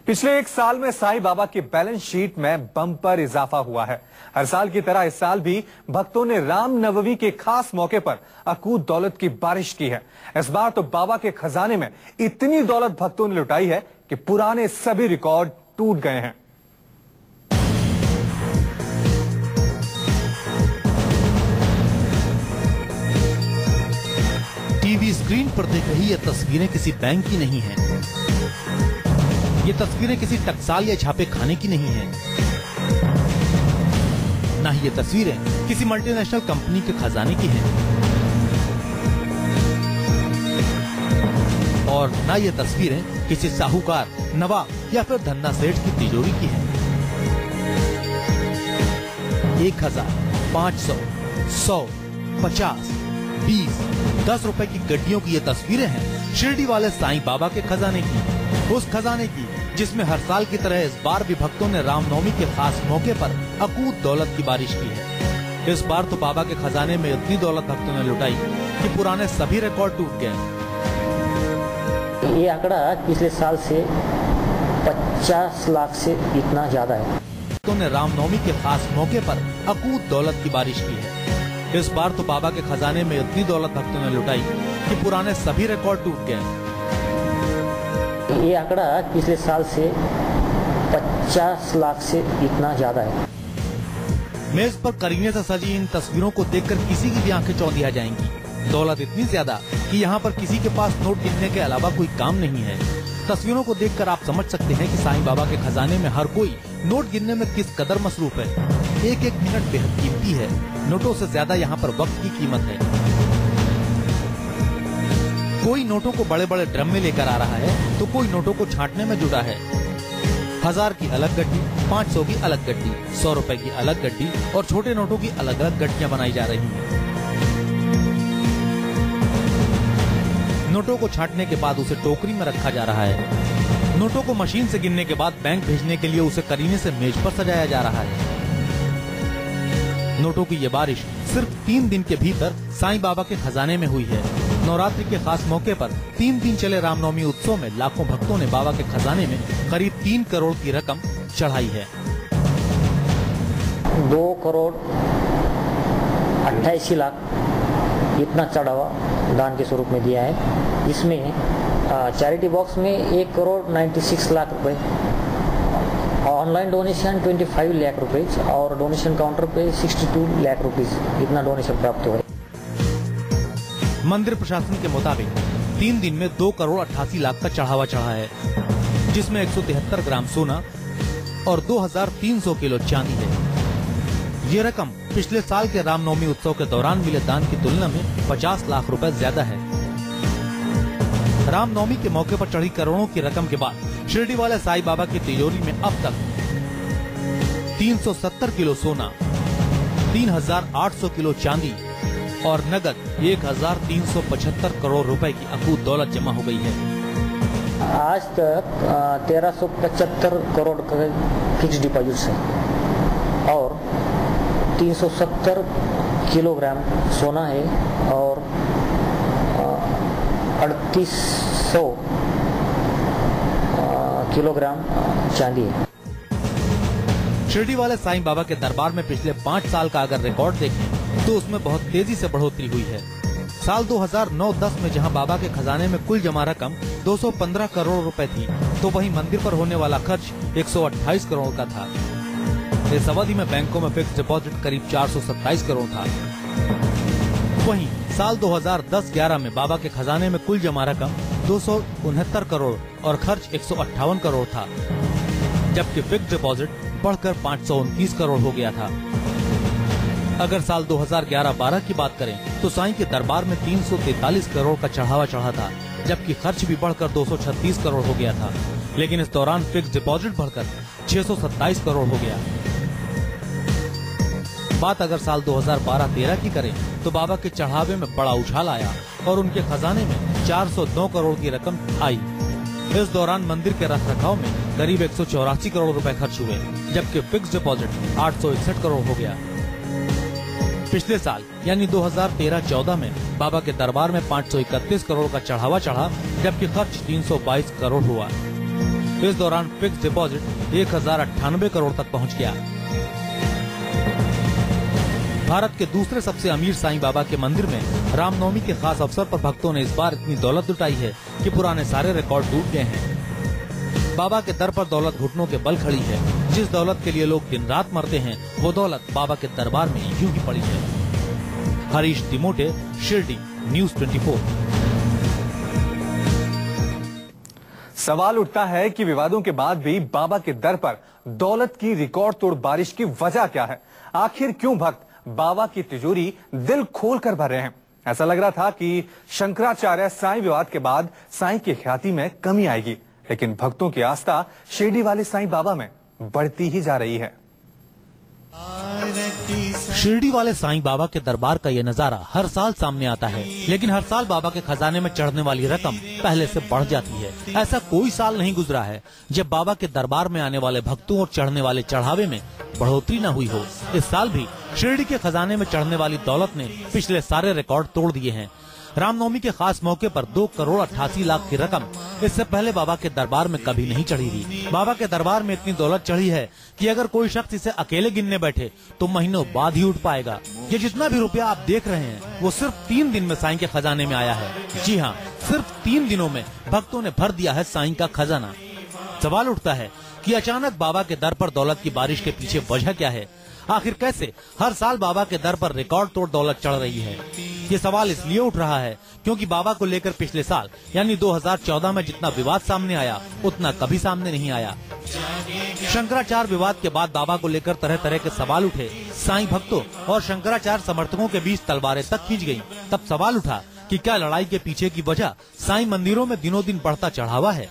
पिछले एक साल में साईं बाबा की बैलेंस शीट में बम्पर इजाफा हुआ है। हर साल की तरह इस साल भी भक्तों ने राम नवमी के खास मौके पर अकूत दौलत की बारिश की है। इस बार तो बाबा के खजाने में इतनी दौलत भक्तों ने लुटाई है कि पुराने सभी रिकॉर्ड टूट गए हैं। टीवी स्क्रीन पर देख रही ये तस्वीरें किसी बैंक की नहीं हैं। ये तस्वीरें किसी टकसाल या छापे खाने की नहीं हैं। ना ही ये तस्वीरें किसी मल्टीनेशनल कंपनी के खजाने की हैं। और ना ये तस्वीरें किसी साहूकार, नवाब या फिर धन्ना सेठ की तिजोरी की हैं। 1000, 500, 100, 50, 20, 10 रुपए की गड्डियों की ये तस्वीरें हैं शिरडी वाले साईं बाबा के खजाने की। उस खजाने की जिसमें हर साल की तरह इस बार भी भक्तों ने रामनवमी के खास मौके पर अकूत दौलत की बारिश की है। इस बार तो बाबा के खजाने में इतनी दौलत भक्तों ने लुटाई कि पुराने सभी रिकॉर्ड टूट गए। ये आंकड़ा पिछले साल से 50 लाख से इतना ज्यादा है। भक्तों ने रामनवमी के खास मौके पर अकूत दौलत की बारिश की है। इस बार तो बाबा के खजाने में इतनी दौलत भक्तों ने लुटाई कि पुराने सभी रिकॉर्ड टूट गए। ये आंकड़ा पिछले साल से 50 लाख से इतना ज्यादा है। मेज पर करीने से सजी इन तस्वीरों को देखकर किसी की भी आंखें चौंधिया जाएंगी। दौलत इतनी ज्यादा कि यहाँ पर किसी के पास नोट गिनने के अलावा कोई काम नहीं है। तस्वीरों को देखकर आप समझ सकते हैं कि साईं बाबा के खजाने में हर कोई नोट गिनने में किस कदर मसरूफ है। एक एक मिनट बेहद कीमती है। नोटों से ज्यादा यहाँ पर वक्त की कीमत है। कोई नोटों को बड़े बड़े ड्रम में लेकर आ रहा है तो कोई नोटों को छांटने में जुटा है। 1000 की अलग गड्डी, 500 की अलग गड्डी, 100 रुपए की अलग गड्डी और छोटे नोटों की अलग अलग गड्डियां बनाई जा रही हैं। नोटों को छांटने के बाद उसे टोकरी में रखा जा रहा है। नोटों को मशीन से गिनने के बाद बैंक भेजने के लिए उसे करीने से मेज पर सजाया जा रहा है। नोटों की ये बारिश सिर्फ 3 दिन के भीतर साईं बाबा के खजाने में हुई है। नवरात्रि के खास मौके पर 3 दिन चले रामनवमी उत्सव में लाखों भक्तों ने बाबा के खजाने में करीब 3 करोड़ की रकम चढ़ाई है। 2 करोड़ 88 लाख इतना चढ़ावा दान के स्वरूप में दिया है। इसमें चैरिटी बॉक्स में 1 करोड़ 96 लाख रुपए, ऑनलाइन डोनेशन 25 लाख रुपए और डोनेशन काउंटर पे 62 लाख रुपीस इतना डोनेशन प्राप्त हुआ है। मंदिर प्रशासन के मुताबिक 3 दिन में 2 करोड़ 88 लाख का चढ़ावा चढ़ा है, जिसमें 173 ग्राम सोना और 2300 किलो चांदी है। ये रकम पिछले साल के रामनवमी उत्सव के दौरान मिले दान की तुलना में 50 लाख रुपए ज्यादा है। रामनवमी के मौके पर चढ़ी करोड़ों की रकम के बाद शिरडी वाले साईं बाबा की तिजोरी में अब तक 370 किलो सोना, 3800 किलो चांदी और नगद 1375 करोड़ रुपए की अकूत दौलत जमा हो गई है। आज तक 1375 करोड़ का फिक्स डिपॉजिट है और 370 किलोग्राम सोना है और 3800 किलोग्राम चांदी है। शिरडी वाले साईं बाबा के दरबार में पिछले 5 साल का अगर रिकॉर्ड देखें तो उसमें बहुत तेजी से बढ़ोतरी हुई है। साल 2009-10 में जहां बाबा के खजाने में कुल जमा रकम 215 करोड़ रुपए थी, तो वहीं मंदिर पर होने वाला खर्च 128 करोड़ का था। इस अवधि में बैंकों में फिक्स डिपॉजिट करीब 427 करोड़ था। वहीं साल 2010-11 में बाबा के खजाने में कुल जमा रकम 269 करोड़ और खर्च 158 करोड़ था, जबकि फिक्स डिपॉजिट बढ़कर 529 करोड़ हो गया था। अगर साल 2011-12 की बात करें तो साईं के दरबार में 343 करोड़ का चढ़ावा चढ़ा था, जबकि खर्च भी बढ़कर 236 करोड़ हो गया था। लेकिन इस दौरान फिक्स डिपॉजिट बढ़कर 627 करोड़ हो गया। बात अगर साल 2012-13 की करें तो बाबा के चढ़ावे में बड़ा उछाल आया और उनके खजाने में 409 करोड़ की रकम आई। इस दौरान मंदिर के रख रखाव में करीब 184 करोड़ रुपए खर्च हुए, जबकि फिक्स डिपॉजिट 861 करोड़ हो गया। पिछले साल यानी 2013-14 में बाबा के दरबार में 531 करोड़ का चढ़ावा चढ़ा, जबकि खर्च 322 करोड़ हुआ। इस दौरान फिक्स डिपॉजिट 1098 करोड़ तक पहुंच गया। भारत के दूसरे सबसे अमीर साईं बाबा के मंदिर में रामनवमी के खास अवसर पर भक्तों ने इस बार इतनी दौलत जुटाई है कि पुराने सारे रिकॉर्ड टूट गए हैं। बाबा के दर पर दौलत घुटनों के बल खड़ी है। जिस दौलत के लिए लोग दिन रात मरते हैं, वो दौलत बाबा के दरबार में यूं ही पड़ी है। हरीश दिमोटे, शिरडी, न्यूज़ 24। सवाल उठता है कि विवादों के बाद भी बाबा के दर पर दौलत की रिकॉर्ड तोड़ बारिश की वजह क्या है? आखिर क्यों भक्त बाबा की तिजोरी दिल खोल कर भर रहे हैं? ऐसा लग रहा था कि शंकराचार्य साईं विवाद के बाद साईं की ख्याति में कमी आएगी, लेकिन भक्तों की आस्था शिरडी वाले साईं बाबा में बढ़ती ही जा रही है। शिरडी वाले साईं बाबा के दरबार का ये नजारा हर साल सामने आता है, लेकिन हर साल बाबा के खजाने में चढ़ने वाली रकम पहले से बढ़ जाती है। ऐसा कोई साल नहीं गुजरा है जब बाबा के दरबार में आने वाले भक्तों और चढ़ने वाले चढ़ावे में बढ़ोतरी न हुई हो। इस साल भी शिरडी के खजाने में चढ़ने वाली दौलत ने पिछले सारे रिकॉर्ड तोड़ दिए हैं। रामनवमी के खास मौके पर 2 करोड़ 88 लाख की रकम इससे पहले बाबा के दरबार में कभी नहीं चढ़ी थी। बाबा के दरबार में इतनी दौलत चढ़ी है कि अगर कोई शख्स इसे अकेले गिनने बैठे तो महीनों बाद ही उठ पाएगा। ये जितना भी रुपया आप देख रहे हैं वो सिर्फ 3 दिन में साईं के खजाने में आया है। जी हाँ, सिर्फ 3 दिनों में भक्तों ने भर दिया है साईं का खजाना। सवाल उठता है कि अचानक बाबा के दर पर दौलत की बारिश के पीछे वजह क्या है? आखिर कैसे हर साल बाबा के दर पर रिकॉर्ड तोड़ दौलत चढ़ रही है? ये सवाल इसलिए उठ रहा है क्योंकि बाबा को लेकर पिछले साल यानी 2014 में जितना विवाद सामने आया उतना कभी सामने नहीं आया। शंकराचार्य विवाद के बाद बाबा को लेकर तरह तरह के सवाल उठे। साईं भक्तों और शंकराचार्य समर्थकों के बीच तलवारें तक खींच गयी। तब सवाल उठा कि क्या लड़ाई के पीछे की वजह साईं मंदिरों में दिनों दिन बढ़ता चढ़ावा है?